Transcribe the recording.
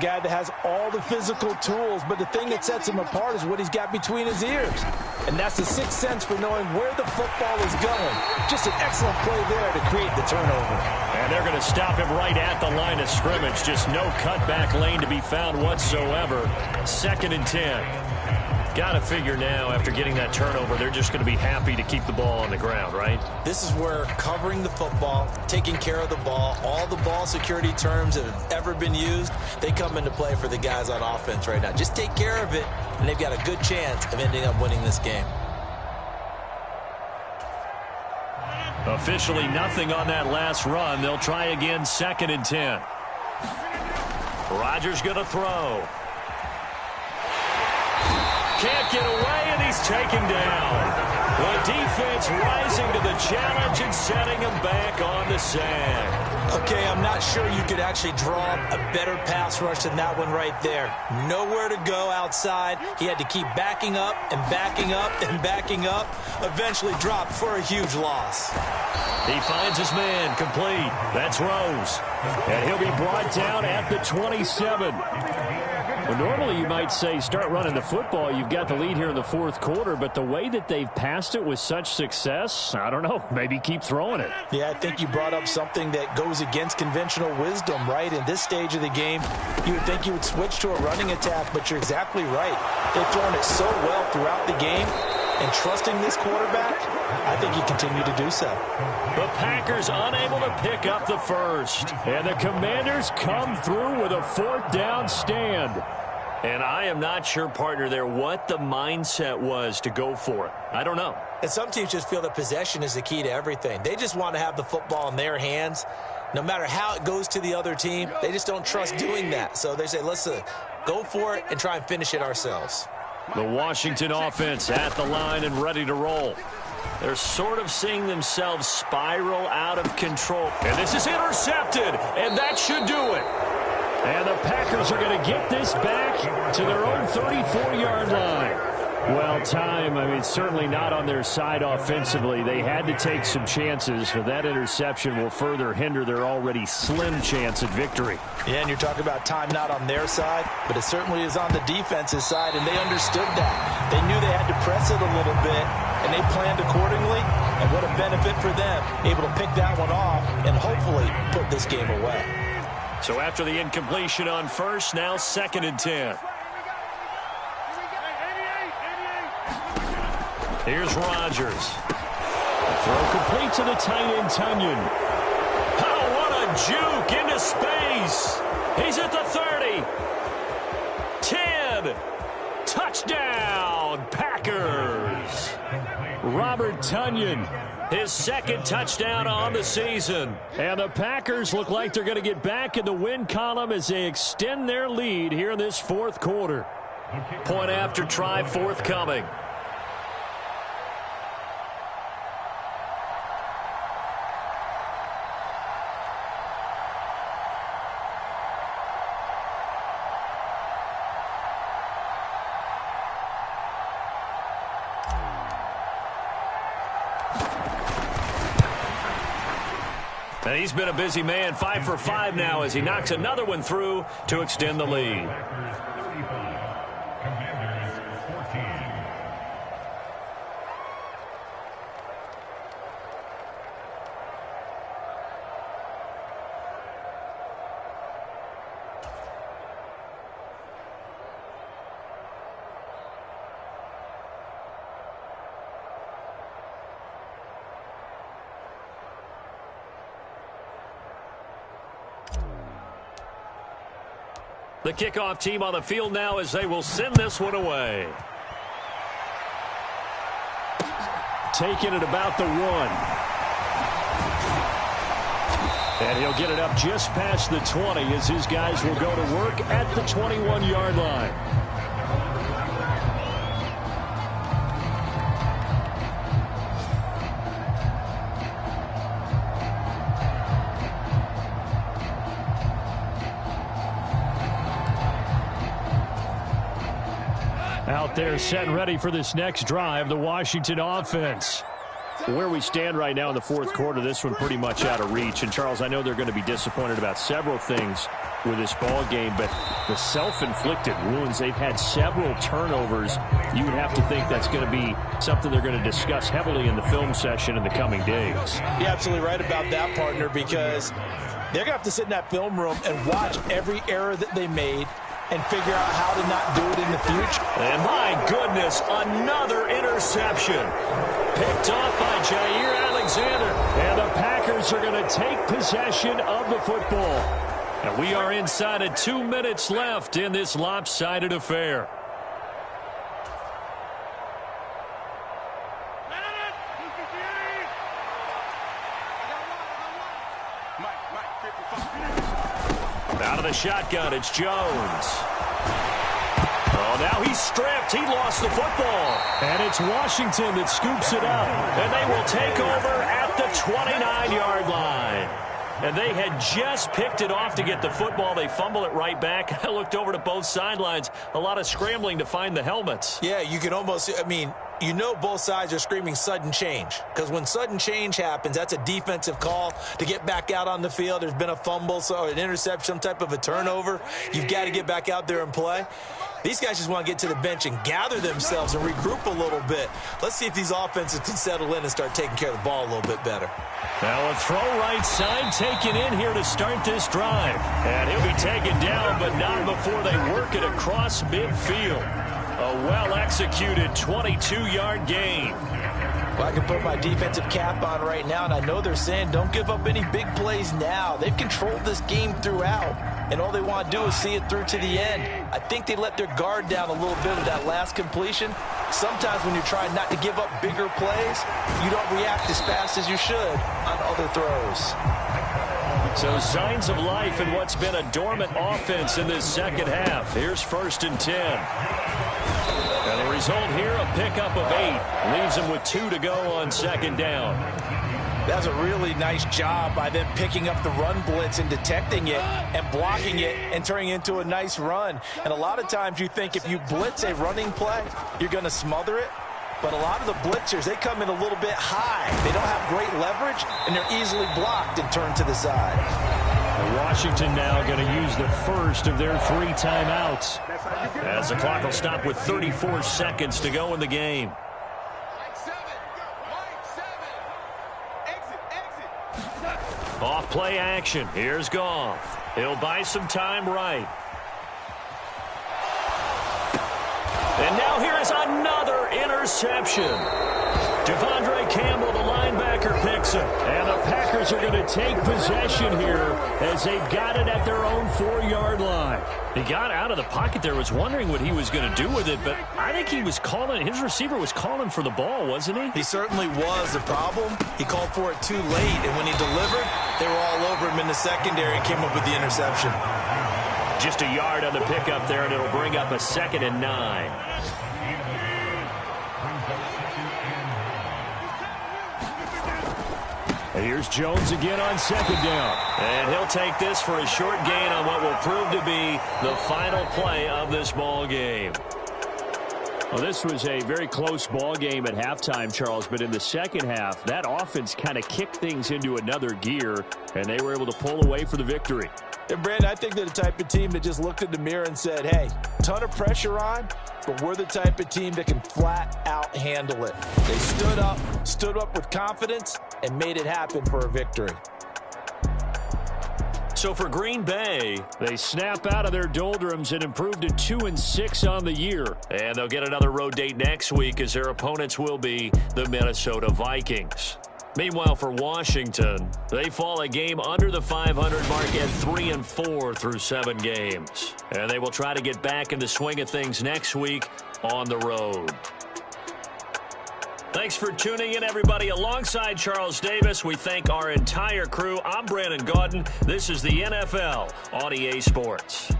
guy that has all the physical tools, but the thing that sets him apart is what he's got between his ears. And that's the sixth sense for knowing where the football is going. Just an excellent play there to create the turnover. And they're going to stop him right at the line of scrimmage. Just no cutback lane to be found whatsoever. 2nd and 10. Got to figure now, after getting that turnover, they're just going to be happy to keep the ball on the ground, right? This is where covering the football, taking care of the ball, all the ball security terms that have ever been used, they come into play for the guys on offense right now. Just take care of it, and they've got a good chance of ending up winning this game. Officially nothing on that last run. They'll try again, 2nd and 10. Rodgers going to throw. Can't get away, and he's taken down. The defense rising to the challenge and setting him back on the sack. Okay, I'm not sure you could actually draw a better pass rush than that one right there. Nowhere to go outside. He had to keep backing up and backing up and backing up. Eventually dropped for a huge loss. He finds his man, complete. That's Rose. And he'll be brought down at the 27. Well, normally you might say start running the football. You've got the lead here in the 4th quarter, but the way that they've passed it with such success, I don't know, maybe keep throwing it. Yeah, I think you brought up something that goes against conventional wisdom, right? In this stage of the game, you would think you would switch to a running attack, but you're exactly right. They've thrown it so well throughout the game, and trusting this quarterback, I think you continue to do so. The Packers unable to pick up the first. And the Commanders come through with a 4th down stand. And I am not sure, partner, there what the mindset was to go for it. I don't know. And some teams just feel that possession is the key to everything. They just want to have the football in their hands. No matter how it goes to the other team, they just don't trust doing that. So they say, let's go for it and try and finish it ourselves. The Washington offense at the line and ready to roll. They're sort of seeing themselves spiral out of control. And this is intercepted, and that should do it. And the Packers are going to get this back to their own 34-yard line. Well, time, I mean, certainly not on their side offensively. They had to take some chances, but that interception will further hinder their already slim chance at victory. Yeah, and you're talking about time not on their side, but it certainly is on the defense's side, and they understood that. They knew they had to press it a little bit, and they planned accordingly, and what a benefit for them, able to pick that one off and hopefully put this game away. So after the incompletion on first, now 2nd and 10. Here's Rodgers. Throw complete to the tight end, Tunyon. Oh, what a juke into space. He's at the 30. 10. Touchdown, Packers. Robert Tunyon, his 2nd touchdown on the season. And the Packers look like they're going to get back in the win column as they extend their lead here in this 4th quarter. Point after try forthcoming. And he's been a busy man, 5 for 5 now as he knocks another one through to extend the lead. The kickoff team on the field now as they will send this one away. Taking it about the 1. And he'll get it up just past the 20 as his guys will go to work at the 21-yard line. Out there set and ready for this next drive, the Washington offense. Where we stand right now in the 4th quarter, this one pretty much out of reach. And, Charles, I know they're going to be disappointed about several things. with this ball game, but the self-inflicted wounds, they've had several turnovers. You would have to think that's going to be something they're going to discuss heavily in the film session in the coming days. You're absolutely right about that, partner, because they're going to have to sit in that film room and watch every error that they made and figure out how to not do it in the future. And my goodness, another interception. Picked off by Jair Alexander. And the Packers are going to take possession of the football. And we are inside of 2 minutes left in this lopsided affair. Out of the shotgun, it's Jones. Oh, now he's stripped. He lost the football. And it's Washington that scoops it up. And they will take over at the 29-yard line. And they had just picked it off to get the football. They fumble it right back. I looked over to both sidelines. A lot of scrambling to find the helmets. Yeah, you can almost, you know both sides are screaming sudden change. Because when sudden change happens, that's a defensive call to get back out on the field. There's been a fumble, so an interception, some type of a turnover. You've got to get back out there and play. These guys just want to get to the bench and gather themselves and regroup a little bit. Let's see if these offenses can settle in and start taking care of the ball a little bit better. Now a throw right side taken in here to start this drive. And he'll be taken down, but not before they work it across midfield. A well-executed 22-yard gain. Well, I can put my defensive cap on right now, and I know they're saying don't give up any big plays now. They've controlled this game throughout, and all they want to do is see it through to the end. I think they let their guard down a little bit with that last completion. Sometimes when you're trying not to give up bigger plays, you don't react as fast as you should on other throws. So signs of life in what's been a dormant offense in this second half. Here's 1st and 10. And the result here, a pickup of 8. Leaves them with 2 to go on 2nd down. That's a really nice job by them picking up the run blitz and detecting it and blocking it and turning it into a nice run. And a lot of times you think if you blitz a running play, you're going to smother it. But a lot of the blitzers, they come in a little bit high. They don't have great leverage, and they're easily blocked and turned to the side. Washington now going to use the first of their 3 timeouts, as the clock will stop with 34 seconds to go in the game. Off play action. Here's Goff. He'll buy some time right. And now here is another interception. Devondre Campbell, the linebacker, picks it. And the Packers are going to take possession here as they've got it at their own 4-yard line. He got out of the pocket there, was wondering what he was going to do with it, but I think he was calling, his receiver was calling for the ball, wasn't he? He certainly was. The problem, he called for it too late, and when he delivered, they were all over him in the secondary and came up with the interception. Just a yard on the pickup there, and it'll bring up a 2nd and 9. And here's Jones again on 2nd down. And he'll take this for a short gain on what will prove to be the final play of this ball game. Well, this was a very close ball game at halftime, Charles, but in the second half, that offense kind of kicked things into another gear, and they were able to pull away for the victory. And, Brandon, I think they're the type of team that just looked in the mirror and said, hey, ton of pressure on, but we're the type of team that can flat out handle it. They stood up with confidence, and made it happen for a victory. So for Green Bay, they snap out of their doldrums and improve to 2-6 on the year. And they'll get another road date next week as their opponents will be the Minnesota Vikings. Meanwhile, for Washington, they fall a game under the 500 mark at 3-4 through 7 games. And they will try to get back in the swing of things next week on the road. Thanks for tuning in, everybody. Alongside Charles Davis, we thank our entire crew. I'm Brandon Gaudin. This is the NFL on EA Sports.